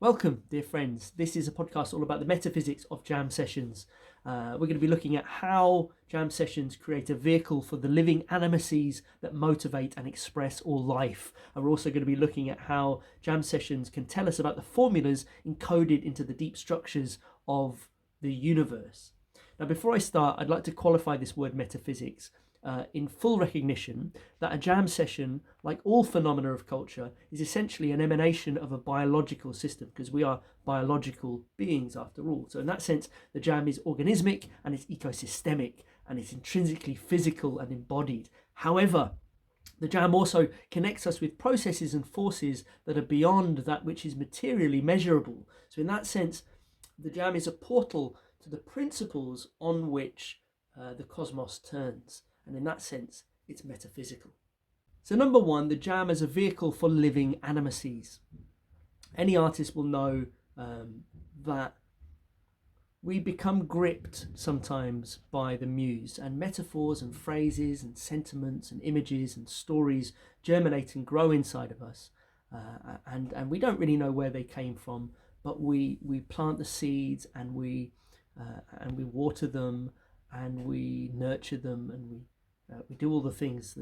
Welcome, dear friends. This is a podcast all about the metaphysics of jam sessions. We're going to be looking at how jam sessions create a vehicle for the living animacies that motivate and express all life. And we're also going to be looking at how jam sessions can tell us about the formulas encoded into the deep structures of the universe. Now, before I start, I'd like to qualify this word metaphysics in full recognition that a jam session, like all phenomena of culture, is essentially an emanation of a biological system, because we are biological beings after all. So in that sense, the jam is organismic and it's ecosystemic and it's intrinsically physical and embodied. However, the jam also connects us with processes and forces that are beyond that which is materially measurable. So in that sense, the jam is a portal to the principles on which the cosmos turns. And in that sense, it's metaphysical. So number one, the jam as a vehicle for living animacies. Any artist will know that we become gripped sometimes by the muse, and metaphors and phrases and sentiments and images and stories germinate and grow inside of us. And we don't really know where they came from, but we plant the seeds and we water them and we nurture them, and we do all the things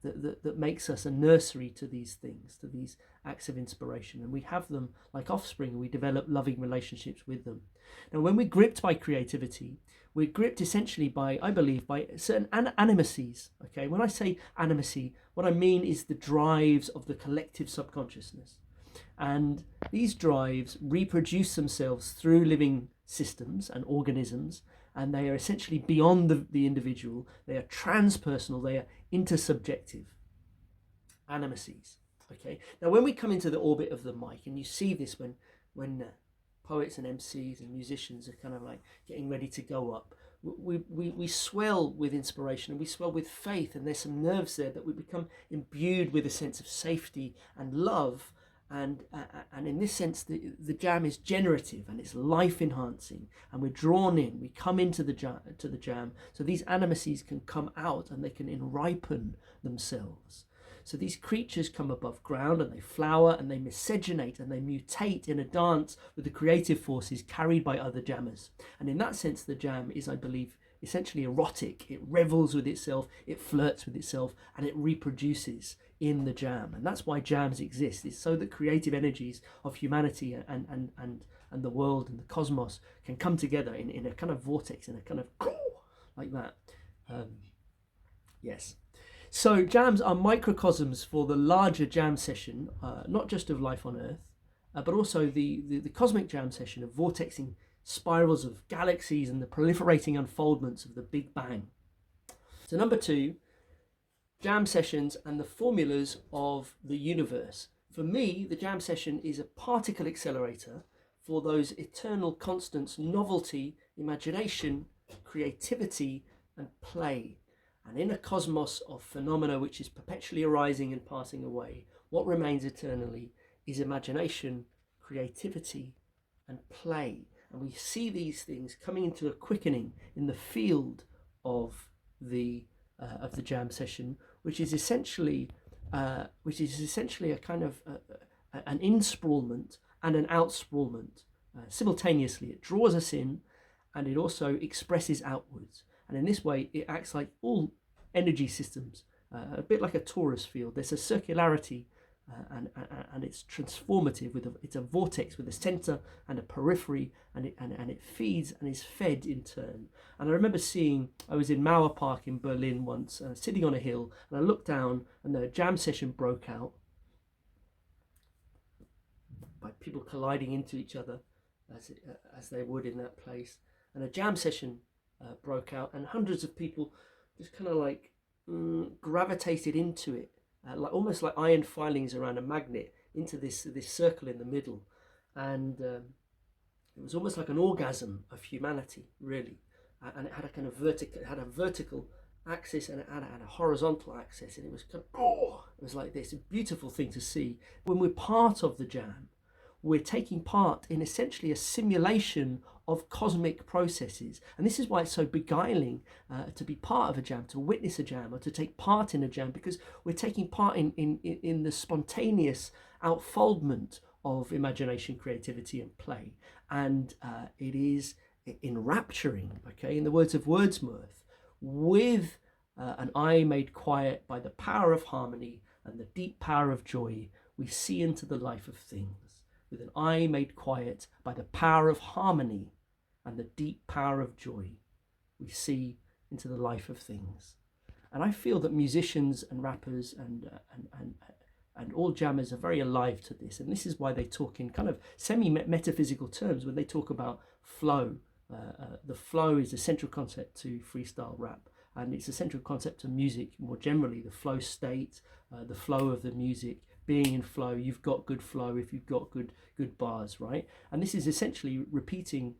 that makes us a nursery to these things, to these acts of inspiration, and we have them like offspring, and we develop loving relationships with them. Now, when we're gripped by creativity, we're gripped essentially by, I believe, by certain animacies. Okay, when I say animacy, what I mean is the drives of the collective subconsciousness. And these drives reproduce themselves through living systems and organisms, and they are essentially beyond the individual. They are transpersonal, they are intersubjective animacies. Okay. Now, when we come into the orbit of the mic, and you see this when poets and MCs and musicians are kind of like getting ready to go up, we swell with inspiration and we swell with faith, and there's some nerves there that we become imbued with a sense of safety and love. And in this sense, the jam is generative and it's life enhancing, and we're drawn in. We come into the jam, so these animacies can come out and they can enripen themselves. So these creatures come above ground and they flower and they miscegenate and they mutate in a dance with the creative forces carried by other jammers. And in that sense, the jam is, I believe, essentially erotic. It revels with itself, it flirts with itself, and it reproduces in the jam. And that's why jams exist, is so that creative energies of humanity and the world and the cosmos can come together in a kind of vortex, in a kind of like that. Yes. So jams are microcosms for the larger jam session, not just of life on Earth, but also the cosmic jam session of vortexing spirals of galaxies and the proliferating unfoldments of the Big Bang. So number two, jam sessions and the formulas of the universe. For me, the jam session is a particle accelerator for those eternal constants: novelty, imagination, creativity, and play. And in a cosmos of phenomena which is perpetually arising and passing away, what remains eternally is imagination, creativity, and play. And we see these things coming into a quickening in the field of the jam session, which is essentially a kind of an insprawlment and an outsprawlment simultaneously. It draws us in, and it also expresses outwards. And in this way, it acts like all energy systems, a bit like a torus field. There's a circularity, and it's transformative. It's a vortex with a center and a periphery, and it feeds and is fed in turn. And I remember I was in Mauer Park in Berlin once, sitting on a hill, and I looked down, and the jam session broke out by people colliding into each other as they would in that place. And a jam session broke out, and hundreds of people just kind of like gravitated into it, like almost like iron filings around a magnet, into this circle in the middle. And it was almost like an orgasm of humanity, really. And it had a kind of vertical axis, and it had a horizontal axis, and it was kind of, it was like this, a beautiful thing to see. When we're part of the jam, we're taking part in essentially a simulation of cosmic processes. And this is why it's so beguiling to be part of a jam, to witness a jam, or to take part in a jam, because we're taking part in the spontaneous outfoldment of imagination, creativity, and play. And it is enrapturing, okay, in the words of Wordsworth, with an eye made quiet by the power of harmony and the deep power of joy, we see into the life of things. With an eye made quiet by the power of harmony and the deep power of joy, we see into the life of things. And I feel that musicians and rappers and all jammers are very alive to this. And this is why they talk in kind of semi-metaphysical terms when they talk about flow. The flow is a central concept to freestyle rap. And it's a central concept to music more generally, the flow state, the flow of the music, being in flow. You've got good flow if you've got good bars, right? And this is essentially repeating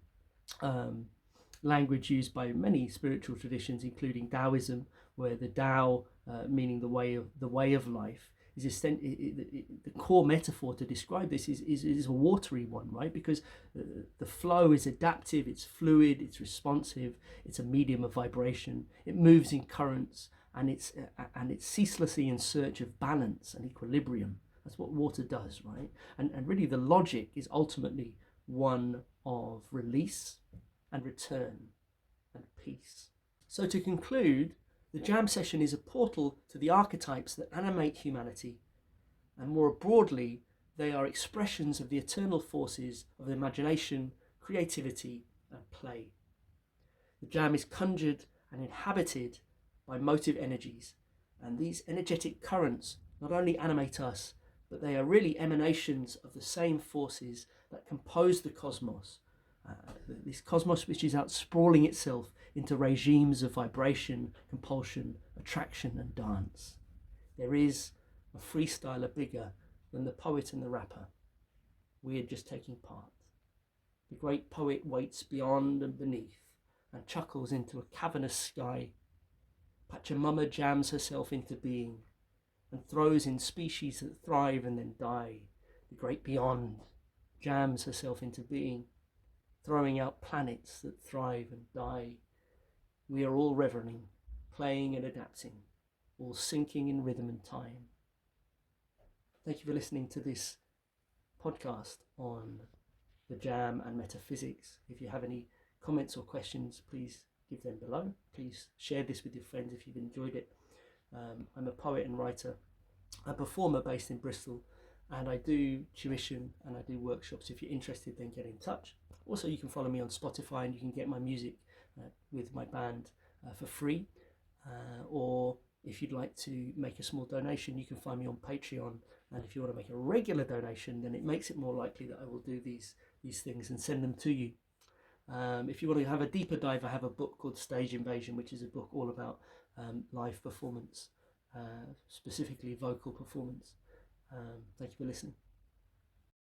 language used by many spiritual traditions, including Taoism, where the Tao, meaning the way of life, is the core metaphor to describe this is a watery one, right? Because the flow is adaptive, it's fluid, it's responsive, it's a medium of vibration, it moves in currents, and it's ceaselessly in search of balance and equilibrium. That's what water does, right? And really the logic is ultimately one of release and return and peace. So to conclude, the jam session is a portal to the archetypes that animate humanity, and more broadly, they are expressions of the eternal forces of the imagination, creativity, and play. The jam is conjured and inhabited by motive energies, and these energetic currents not only animate us, but they are really emanations of the same forces that compose the cosmos. This cosmos which is out sprawling itself into regimes of vibration, compulsion, attraction, and dance. There is a freestyler bigger than the poet and the rapper. We are just taking part. The great poet waits beyond and beneath and chuckles into a cavernous sky. Pachamama jams herself into being and throws in species that thrive and then die. The great beyond jams herself into being, throwing out planets that thrive and die. We are all reveling, playing and adapting, all sinking in rhythm and time. Thank you for listening to this podcast on the jam and metaphysics. If you have any comments or questions, please give them below. Please share this with your friends if you've enjoyed it. I'm a poet and writer, a performer based in Bristol, and I do tuition and I do workshops. If you're interested, then get in touch. Also, you can follow me on Spotify and you can get my music with my band for free. Or if you'd like to make a small donation, you can find me on Patreon. And if you want to make a regular donation, then it makes it more likely that I will do these things and send them to you. If you want to have a deeper dive, I have a book called Stage Invasion, which is a book all about live performance, specifically vocal performance. Thank you for listening.